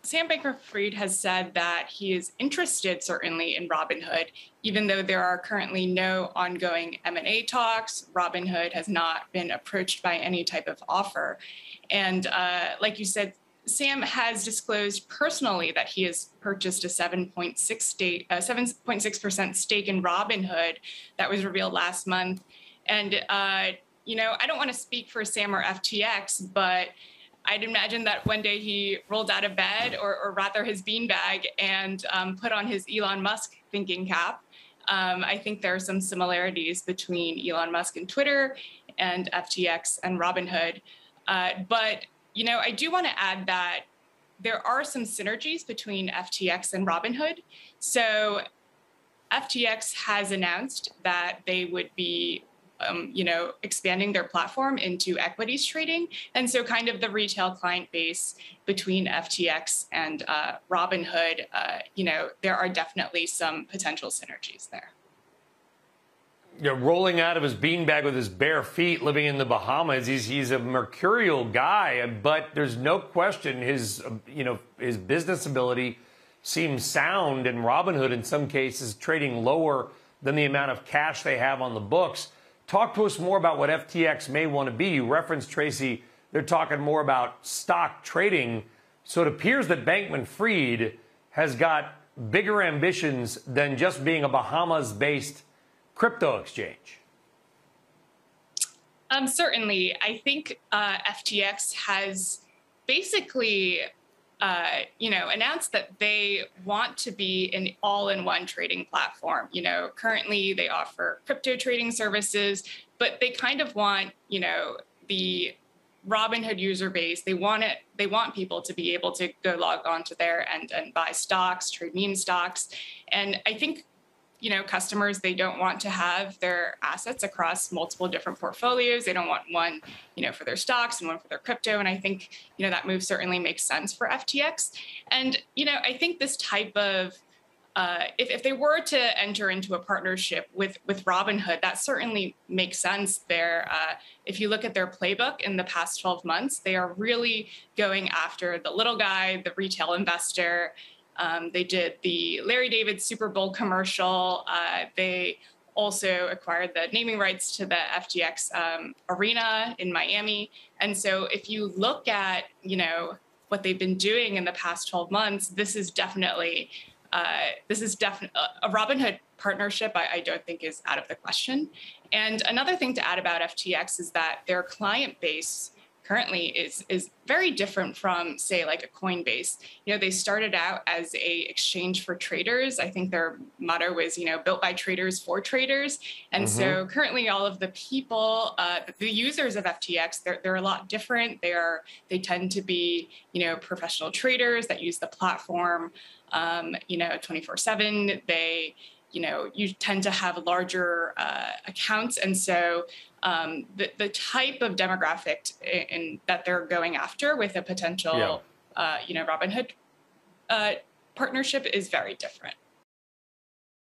Sam Bankman-Fried has said that he is interested, certainly, in Robinhood, even though there are currently no ongoing M&A talks. Robinhood has not been approached by any type of offer. And like you said, Sam has disclosed personally that he has purchased a 7.6% stake in Robinhood that was revealed last month. And, I don't want to speak for Sam or FTX, but I'd imagine that one day he rolled out of bed, or rather his beanbag, and put on his Elon Musk thinking cap. I think there are some similarities between Elon Musk and Twitter and FTX and Robinhood. But I do want to add that there are some synergies between FTX and Robinhood. So FTX has announced that they would be expanding their platform into equities trading. And so kind of the retail client base between FTX and Robinhood, there are definitely some potential synergies there. Rolling out of his beanbag with his bare feet, living in the Bahamas. He's a mercurial guy, but there's no question his business ability seems sound, and Robinhood in some cases trading lower than the amount of cash they have on the books. Talk to us more about what FTX may want to be. You referenced, Tracy, they're talking more about stock trading. So it appears that Bankman-Fried has got bigger ambitions than just being a Bahamas-based crypto exchange. Certainly. I think FTX has basically, announced that they want to be an all-in-one trading platform. Currently they offer crypto trading services, but they kind of want, the Robinhood user base. They want people to be able to go log on to there and buy stocks, trade meme stocks. And I think customers, they don't want to have their assets across multiple different portfolios. They don't want one, for their stocks and one for their crypto. And I think, that move certainly makes sense for FTX. And, I think this type of, if they were to enter into a partnership with Robinhood, that certainly makes sense there. If you look at their playbook in the past 12 months, they are really going after the little guy, the retail investor. They did the Larry David Super Bowl commercial. They also acquired the naming rights to the FTX arena in Miami. And so if you look at, what they've been doing in the past 12 months, this is definitely a Robinhood partnership. I don't think is out of the question. And another thing to add about FTX is that their client base currently is very different from, say, like a Coinbase. They started out as a exchange for traders. I think their motto was, built by traders for traders. And so currently all of the people, the users of FTX, they're a lot different. They tend to be, professional traders that use the platform, 24/7. You tend to have larger accounts. And so the type of demographic that they're going after with a potential, Robinhood partnership is very different.